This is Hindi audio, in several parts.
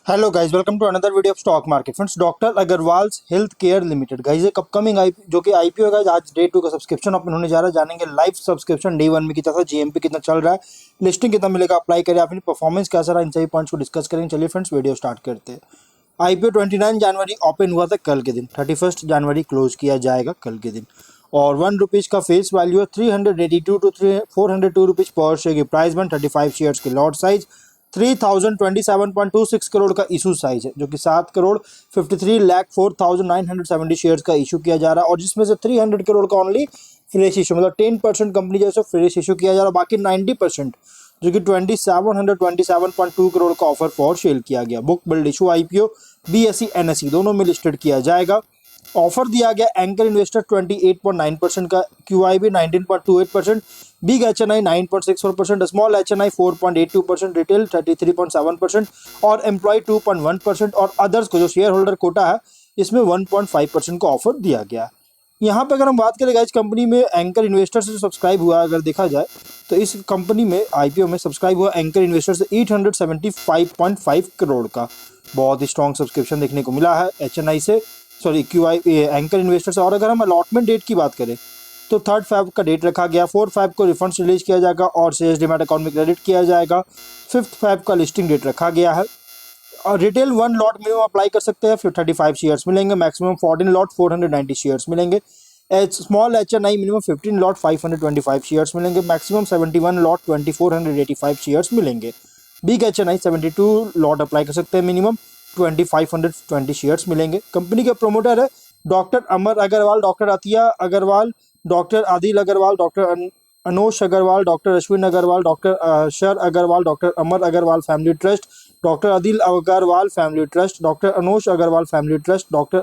Hello guys, welcome to another video of stock market. Friends, doctor Agarwal's health care limited guys एक अपकमिंग जो कि आईपीओ है गाइस। आज डे 2 का सब्सक्रिप्शन ओपन होने जा रहा है। जानेंगे लाइव सब्सक्रिप्शन डे 1 में कितना था, जीएमपी कितना चल रहा है, लिस्टिंग कितना मिलेगा, अप्लाई करें, अपनी परफॉर्मेंस कैसा रहा, इन सभी पॉइंट्स को डिस्कस करेंगे। चलिए फ्रेंड्स, वीडियो स्टार्ट करते हैं। आईपीओ 29 जनवरी ओपन हुआ था कल के दिन, 31 जनवरी क्लोज किया जाएगा कल के दिन। और ₹1 का फेस वैल्यू है, 382 टू 402 रुपीज़ पर शेयर की प्राइस बन, 35 शेयर्स के लॉट साइज, 3027.26 करोड़ का इशू साइज है, जो कि 7,53,04,970 शेयर्स का इशू किया जा रहा है। और जिसमें से 300 करोड़ का ओनली फ्रेश इशू, मतलब 10% कंपनी जैसे फ्रेश इशू किया जा रहा है। बाकी 90% जो कि 2727.2 करोड़ का ऑफर फॉर सेल किया गया। Book build issue IPO BSE NSE दोनों में लिस्टेड किया जाएगा। ऑफर दिया गया एंकर इन्वेस्टर 28.9% का, QIB 19.28%, big HNI 9.64%, small HNI 4.82%, retail 33.7% और एम्प्लॉय 2.1% और अदर्स को जो शेयर होल्डर कोटा है इसमें 1.5% का ऑफर दिया गया। यहाँ पे अगर हम बात करें इस कंपनी में एंकर इन्वेस्टर से जो सब्सक्राइब हुआ, अगर देखा जाए तो इस कंपनी में आईपीओ में सब्सक्राइब हुआ एंकर इन्वेस्टर से 875.5 करोड़ का बहुत ही स्ट्रॉन्ग सब्सक्रिप्शन देखने को मिला है एचएनआई से, सॉरी क्यूआई एंकर इन्वेस्टर से। और अगर हम अलॉटमेंट डेट की बात करें तो 3 Feb का डेट रखा गया, 4 Feb को रिफंड्स रिलीज किया जाएगा और शेयर्स डीमैट अकाउंट में क्रेडिट किया जाएगा। 5 Feb का लिस्टिंग डेट रखा गया है। और रिटेल 1 लॉट मिनिमम अप्लाई कर सकते हैं, फिर 35 शेयर्स मिलेंगे, मैक्सिमम 14 लॉट 490 शेयर्स मिलेंगे। Small HNI minimum 15 lot 525 shares मिलेंगे, मैक्सिमम 71 लॉट 2485 शेयर्स मिलेंगे। बिग एचएनआई 72 लॉट अप्लाई कर सकते हैं, मिनिमम 2520 शेयर्स मिलेंगे। कंपनी के प्रोमोटर है doctor Amar Agarwal, doctor Atiya Agarwal, doctor Adil Agarwal, doctor Anosh Agarwal, doctor Ashwin Agarwal, doctor Ashar Agarwal, doctor Amar Agarwal family trust, doctor Adil Agarwal family trust, doctor Anosh Agarwal family trust, doctor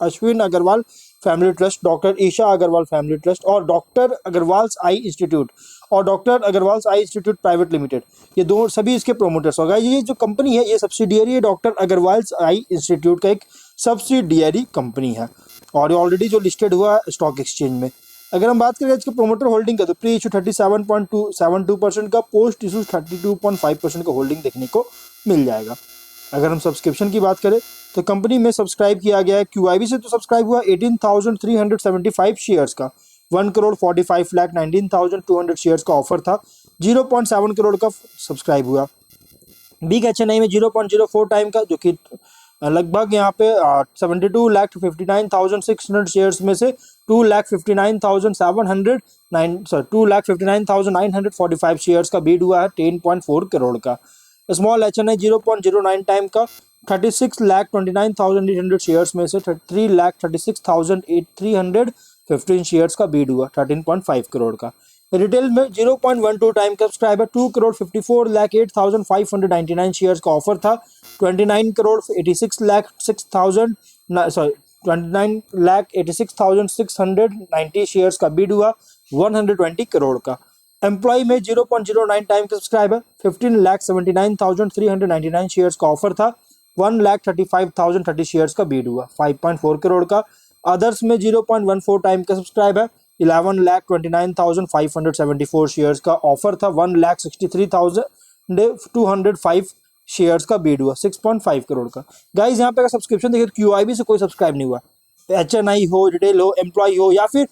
Ashwin Agarwal family trust, doctor Isha Agarwal family trust और डॉक्टर अग्रवाल्स आई इंस्टीट्यूट और doctor Agarwal's eye institute private limited, ये दो सभी इसके प्रोमोटर्स होगा। ये जो कंपनी है ये सब्सिडियरी है, डॉक्टर अग्रवाल्स आई इंस्टीट्यूट का एक सब्सिडियरी कंपनी है और ये ऑलरेडी जो लिस्टेड हुआ है स्टॉक एक्सचेंज में। अगर हम बात करें इसके प्रोमोटर होल्डिंग का तो प्री इशू 37.72% का, पोस्ट इशू 32.5% का होल्डिंग देखने को मिल जाएगा। अगर हम सब्सक्रिप्शन की बात करें तो कंपनी में सब्सक्राइब किया गया है क्यूआईबी से, तो सब्सक्राइब हुआ 18,375 शेयर्स का, 1,45,19,200 शेयर्स का ऑफर था, 0.7 करोड़ का सब्सक्राइब हुआ। बिग एचएनआई में 0.04 टाइम का, जो कि लगभग यहाँ पे 72,59,600 शेयर्स में से 2,59,945 शेयर्स का बीड हुआ है, 10.4 करोड़ का। स्मॉल एचएनआई 0.09 टाइम का, 36,29,800 शेयर्स में से 3,36,315 शेयर्स का बीड हुआ, 13.5 करोड़ का। रिटेल में 0.12 टाइम का सब्सक्राइबर, 2,54,08,599 शेयर्स का ऑफर था, 29,86,690 शेयर्स का बीड हुआ, 120 करोड़ का। एम्प्लॉय में 0.09 टाइम का सब्सक्राइबर, 15,79,399 शेयर्स का ऑफर था, 1,35,030 शेयर्स का बीड हुआ, 5.4 करोड़ का। अदर्स में 0.14 टाइम का सब्सक्राइब है, 11,29,574 शेयर्स का ऑफर था, 1,63,205 शेयर्स का बीड हुआ, 6.5 करोड़ का। गाइस यहाँ पे अगर सब्सक्रिप्शन देखिए क्यूआईबी से कोई सब्सक्राइब नहीं हुआ, एचएनआई हो, रिटेल हो, एम्प्लॉय हो या फिर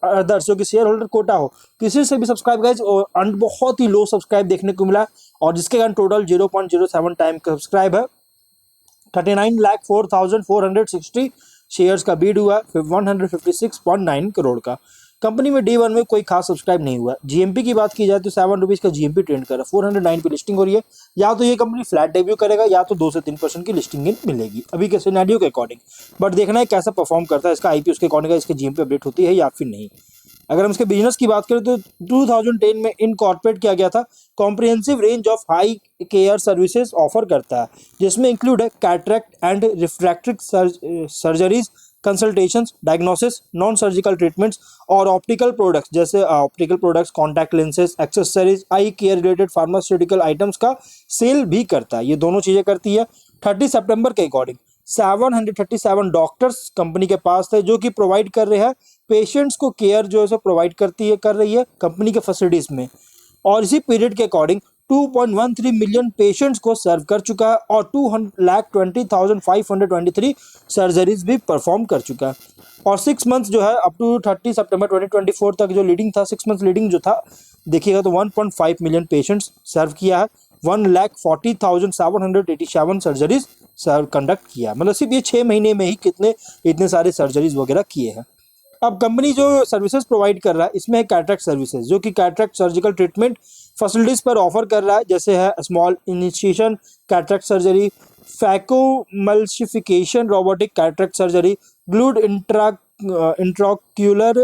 अदर्स जो कि शेयर होल्डर कोटा हो, किसी से भी सब्सक्राइब गाइस बहुत ही लो सब्सक्राइब देखने को मिला और जिसके कारण टोटल 0.07 टाइम का सब्सक्राइब है, 39,04,460 शेयर्स का बीड हुआ, 156.9 करोड़ का। कंपनी में डे 1 में कोई खास सब्सक्राइब नहीं हुआ। जीएमपी की बात की जाए तो ₹7 का जीएमपी ट्रेंड कर रहा है, 409 पे लिस्टिंग हो रही है। या तो ये कंपनी फ्लैट डेब्यू करेगा या तो 2 से 3% की लिस्टिंग मिलेगी अभी के सिनेरियो के अकॉर्डिंग, बट देखना है कैसा परफॉर्म करता है इसका आईपीओ, उसके अकॉर्डिंग इसके जीएमपी अपडेट होती है या फिर नहीं। अगर हम इसके बिजनेस की बात करें तो 2010 में इनकॉर्पोरेट किया गया था, comprehensive range of eye care services offer करता है, जिसमें इंक्लूड है cataract and refractive surgeries, consultations, diagnosis, non surgical treatments और ऑप्टिकल प्रोडक्ट्स, जैसे optical products, contact lenses, accessories, eye care related pharmaceutical items का सेल भी करता है। ये दोनों चीज़ें करती है। 30 सितंबर के अकॉर्डिंग 737 डॉक्टर्स कंपनी के पास थे जो कि प्रोवाइड कर रहे हैं पेशेंट्स को केयर, जो है प्रोवाइड कर रही है कंपनी के फैसिलिटीज़ में। और इसी पीरियड के अकॉर्डिंग 2.13 मिलियन पेशेंट्स को सर्व कर चुका है और 2,20,523 सर्जरीज भी परफॉर्म कर चुका है। और 6 मंथ्स जो है अप टू 30 सितंबर 2024 तक जो लीडिंग था, 6 मंथ्स लीडिंग जो था देखिएगा तो 1.5 मिलियन पेशेंट्स सर्व किया है, 1,40,787 सर्जरीज कंडक्ट किया। मतलब सिर्फ ये 6 महीने में ही इतने सारे सर्जरीज वगैरह किए हैं। अब कंपनी जो सर्विसेज प्रोवाइड कर रहा है इसमें है कैटरेक्ट सर्विसेज, जो कि कैटरेक्ट सर्जिकल ट्रीटमेंट फैसिलिटीज पर ऑफर कर रहा है, जैसे है small initiation cataract surgery, phacoemulsification robotic cataract surgery, glued intraocular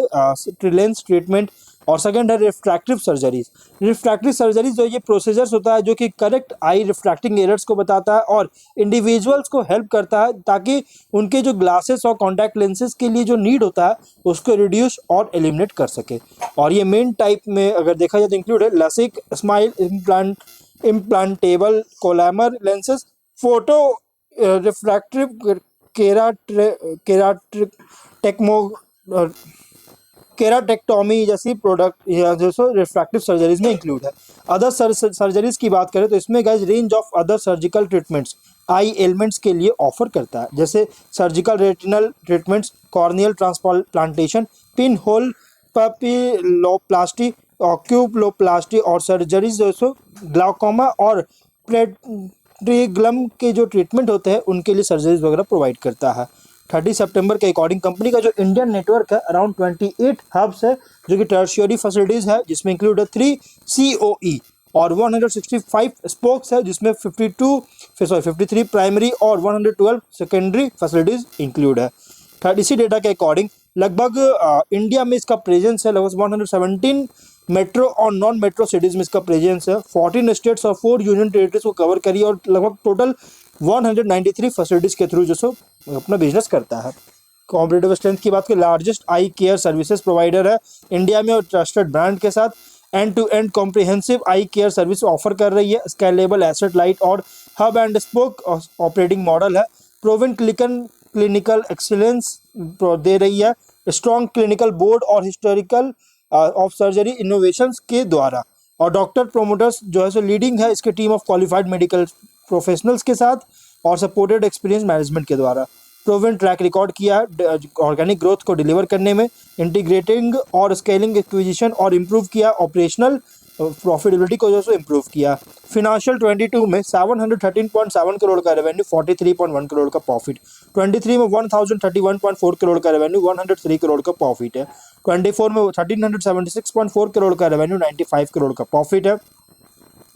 lens treatment, और सेकंड है रिफ्रैक्टिव सर्जरीज। रिफ्रैक्टिव सर्जरीज जो ये प्रोसीजर्स होता है जो कि करेक्ट आई रिफ्रैक्टिंग एरर्स को बताता है और इंडिविजुअल्स को हेल्प करता है ताकि उनके जो ग्लासेस और कॉन्टैक्ट लेंसेज के लिए जो नीड होता है उसको रिड्यूस और एलिमिनेट कर सके। और ये मेन टाइप में अगर देखा जाए तो इंक्लूड है LASIK, SMILE implantable collamer lenses, photo refractive keratectomy जैसी प्रोडक्ट जैसे रिफ्रैक्टिव सर्जरीज में इंक्लूड है। अदर सर्जरीज की बात करें तो इसमें guys range of other surgical treatments eye ailments के लिए ऑफर करता है, जैसे surgical retinal treatments, corneal transplantation, pin hole pupilloplasty, oculoplasty और सर्जरीज जैसे ग्लाउकोमा और प्लेट्रिग्लम के जो ट्रीटमेंट होते हैं उनके लिए सर्जरीज वगैरह प्रोवाइड करता है। 30 सितंबर के अकॉर्डिंग कंपनी का जो इंडियन नेटवर्क है अराउंड 28 हब्स है जो कि टर्शियरी फैसिलिटीज है, जिसमें इंक्लूड है 3 COE और 165 स्पोक्स है, जिसमें 53 प्राइमरी और 112 सेकेंडरी फैसिलिटीज इंक्लूड है। इसी डेटा के अकॉर्डिंग लगभग इंडिया में इसका प्रेजेंस है, लगभग 117 मेट्रो और नॉन मेट्रो सिटीज में इसका प्रेजेंस है, 14 स्टेट्स और 4 यूनियन टेरिटरीज को कवर करिए और लगभग टोटल 193 फैसिलिटीज के थ्रू जो अपना बिजनेस करता है। कॉम्पिटिटिव स्ट्रेंथ की बात करें, largest eye care services provider है इंडिया में और ट्रस्टेड ब्रांड के साथ end to end comprehensive eye care service offer कर रही है। स्केलेबल एसेट लाइट और hub and spoke operating model है, प्रोवन क्लिनिकल एक्सीलेंस दे रही है, स्ट्रॉन्ग क्लिनिकल बोर्ड और हिस्टोरिकल ऑफ सर्जरी इनोवेशंस के द्वारा, और डॉक्टर प्रोमोटर्स जो है सो लीडिंग है इसके team of qualified medical professionals के साथ और सपोर्टेड एक्सपीरियंस मैनेजमेंट के द्वारा। प्रोवन ट्रैक रिकॉर्ड किया ऑर्गेनिक ग्रोथ को डिलीवर करने में, इंटीग्रेटिंग और स्केलिंग एक्विजिशन और इम्प्रूव किया ऑपरेशनल प्रॉफिटेबिलिटी को जो इम्प्रूव किया। फिनेंशियल 22 में 713.7 करोड़ का रेवेन्यू, 43.1 करोड़ का प्रॉफिट, 23 में 1031.4 करोड़ का रेवेन्यू, 103 करोड़ का प्रॉफिट है, 24 में 1376.4 करोड़ का रेवेन्यू, 95 करोड़ का प्रॉफिट है।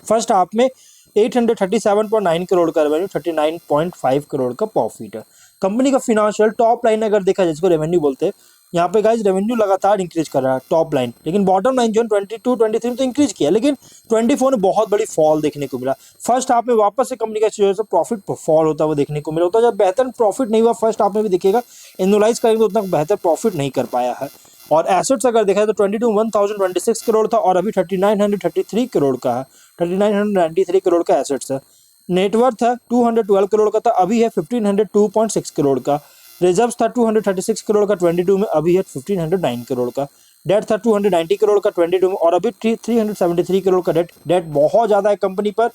फर्स्ट हाफ में 837.9 करोड़ का रेवेन्यू, 39.5 करोड़ का प्रॉफिट है। कंपनी का फिनेंशियल टॉप लाइन अगर देखा जाए जिसको रेवेन्यू बोलते हैं, यहाँ पे गाइज रेवेन्यू लगातार इंक्रीज कर रहा है टॉप लाइन, लेकिन बॉटम लाइन जो 22-23 में तो इंक्रीज किया, लेकिन 24 में बहुत बड़ी फॉल देखने को मिला। फर्स्ट हाफ में वापस से कंपनी का जो है प्रॉफिट फॉल होता हुआ देखने को मिला होता है, जब बेहतर प्रॉफिट नहीं हुआ फर्स्ट हाफ में भी देखिएगा, एनुअलाइज करेंगे तो उतना बेहतर प्रॉफिट नहीं कर पाया है। और एसेट्स अगर देखा जाए तो 1026 करोड़ था और अभी 3933 करोड़ का है, 3993 करोड़ का एसेट्स है। नेटवर्थ है 212 करोड़ का था, अभी है 1502.6 करोड़ का। रिजर्व्स था 236 करोड़ का 22 में, अभी है 1509 करोड़ का। डेट था 290 करोड़ का 22 में और अभी 373 करोड़ का डेट बहुत ज़्यादा है कंपनी पर।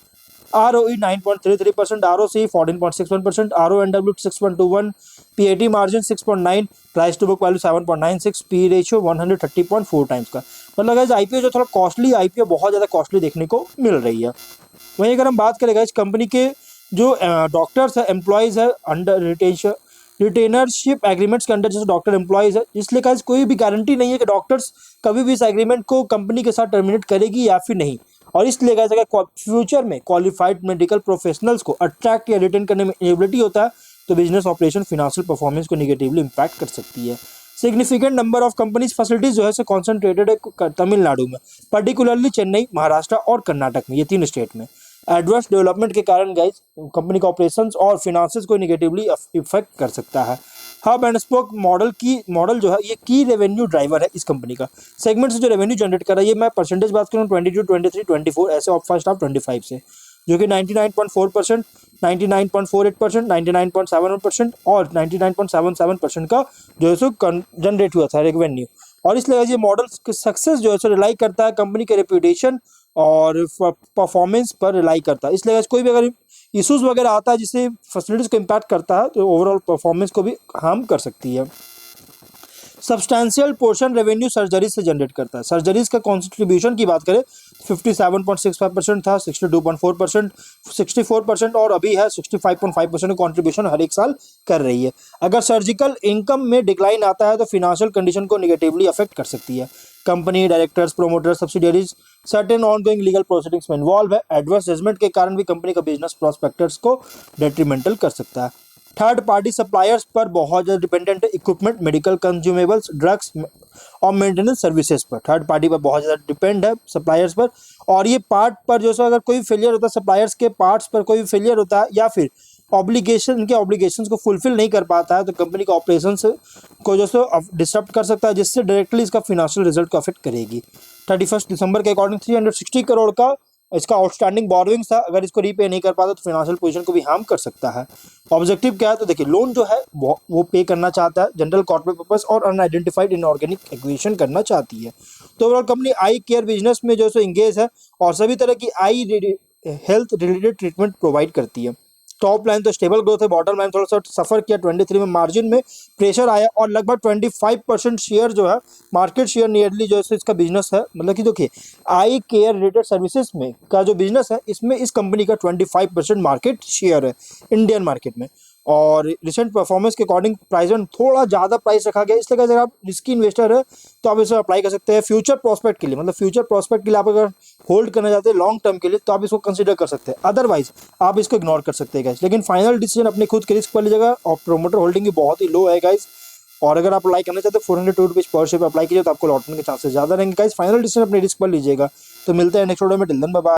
ROE 9.33%, ROC 14.61%, RONW 6.21, PAT margin 6.9, price to book value 7.96, P ratio 130.4 times का। मतलब गाइस IPO जो थोड़ा कॉस्टली IPO बहुत ज़्यादा कॉस्टली देखने को मिल रही है। वहीं अगर हम बात करें गाइस कंपनी के जो डॉक्टर्स है, एम्प्लॉयज़ है अंडर रिटेनरशिप एग्रीमेंट्स के अंडर जैसे डॉक्टर एम्प्लॉयज़ है, इसलिए गाइस कोई भी गारंटी नहीं है कि डॉक्टर्स कभी भी इस एग्रीमेंट को कंपनी के साथ टर्मिनेट करेगी या फिर नहीं। और इसलिए गाइस अगर फ्यूचर में क्वालिफाइड मेडिकल प्रोफेशनल्स को अट्रैक्ट या रिटेन करने में एबिलिटी होता है तो बिजनेस ऑपरेशन फिनेंशियल परफॉर्मेंस को निगेटिवली इंपैक्ट कर सकती है। Significant number of companies facilities जो है से कॉन्सेंट्रेटेड है तमिलनाडु में, पर्टिकुलरली चेन्नई, महाराष्ट्र और कर्नाटक में, ये 3 स्टेट में। एडवर्स डेवलपमेंट के कारण गाइस कंपनी का ऑपरेशंस और फिनांसेस को निगेटिवली इफेक्ट कर सकता है। हब एंड स्पोक मॉडल जो है ये की रेवेन्यू ड्राइवर है इस कंपनी का। सेगमेंट से जो रेवेन्यू जनरेट कर रहा है, ये मैं परसेंटेज बात करूँ 22, 23, 24 ऐसे ऑफ फर्स्ट हाफ 25 से, जो कि 99.4%, 99.48%, 99.71% और 99.77% का जो है सो जनरेट हुआ था रेवेन्यू। और इसलिए ये मॉडल सक्सेस जो है सो रिलाई करता है कंपनी के रेपुटेशन और परफॉर्मेंस पर रिलाई करता है। इसलिए guys, कोई भी अगर इश्यूज वगैरह आता है जिससे फैसिलिटीज़ को इम्पैक्ट करता है तो ओवरऑल परफॉर्मेंस को भी हार्म कर सकती है। सब्सटैंशियल पोर्शन रेवेन्यू सर्जरीज से जनरेट करता है। सर्जरीज का कॉन्ट्रीब्यूशन की बात करें 57.65% था, 62.4%, 64% और अभी है 65.5% कॉन्ट्रीब्यूशन हर एक साल कर रही है। अगर सर्जिकल इनकम में डिक्लाइन आता है तो फिनेंशियल कंडीशन को निगेटिवली अफेक्ट कर सकती है। Company directors, promoters, subsidiaries certain ongoing legal proceedings में इन्वॉल्व है। एडवर्स जजमेंट के कारण भी कंपनी का बिजनेस प्रोस्पेक्टस को डेट्रीमेंटल कर सकता है। थर्ड पार्टी सप्लायर्स पर बहुत ज़्यादा डिपेंडेंट है। इक्विपमेंट, मेडिकल कंज्यूमेबल्स, ड्रग्स और मेंटेनेंस सर्विसेज पर थर्ड पार्टी पर बहुत ज़्यादा डिपेंड है सप्लायर्स पर। और ये पार्ट पर जो है अगर कोई फेलियर होता है, सप्लायर्स के पार्ट्स पर कोई फेलियर होता है या फिर इनके ऑब्लिगेशंस को फुलफिल नहीं कर पाता है तो कंपनी का ऑपरेशंस को जो है डिस्टर्ब कर सकता है, जिससे डायरेक्टली इसका फिनेंशियल रिजल्ट को अफेक्ट करेगी। 31 दिसंबर के अकॉर्डिंग 360 करोड़ का इसका आउटस्टैंडिंग बोरोइंग्स था। अगर इसको रीपे नहीं कर पाता तो फिनेंशियल पोजीशन को भी हार्म कर सकता है। ऑब्जेक्टिव क्या है तो देखिए, लोन जो है वो पे करना चाहता है, जनरल कॉर्पोरेट पर्पस और अनआइडेंटिफाइड इनऑर्गेनिक एक्विजिशन करना चाहती है। तो ओवरऑल कंपनी आई केयर बिजनेस में जो है इंगेज है और सभी तरह की आई हेल्थ रिलेटेड ट्रीटमेंट प्रोवाइड करती है। टॉप लाइन तो स्टेबल ग्रोथ है, बॉटम लाइन थोड़ा सा सफर किया। 23 में मार्जिन में प्रेशर आया और लगभग 25% शेयर जो है मार्केट शेयर नियरली जो है इसका बिजनेस है। मतलब कि देखिए, आई केयर रिलेटेड सर्विसेज में का जो बिजनेस है इसमें इस कंपनी का 25% मार्केट शेयर है इंडियन मार्केट में। और रिसेंट परफॉर्मेंस के अकॉर्डिंग प्राइस में थोड़ा ज़्यादा प्राइस रखा गया, इसलिए अगर आप रिस्की इन्वेस्टर है तो आप इसे अप्लाई कर सकते हैं फ्यूचर प्रोस्पेक्ट के लिए। मतलब फ्यूचर प्रोस्पेक्ट के लिए आप अगर होल्ड करना चाहते हैं लॉन्ग टर्म के लिए तो आप इसको कंसीडर कर सकते हैं, अदरवाइज आप इसको इग्नोर कर सकते हैं गाइस। लेकिन फाइनल डिसीजन अपने खुद के रिस्क पर लीजिएगा और प्रोमोटर होल्डिंग भी बहुत ही लो है गाइस। और अगर आप अप्लाई करना चाहते हैं 402 रुपीज़ पर शेयर पर अप्लाई कीजिए तो आपको लौटने के चांसेस ज़्यादा रहेंगे गाइस। फाइनल डिसीजन अपने रिस्क पर लीजिएगा। तो मिलते हैं नेक्स्ट वीडियो में, टिल देन बाय बाय।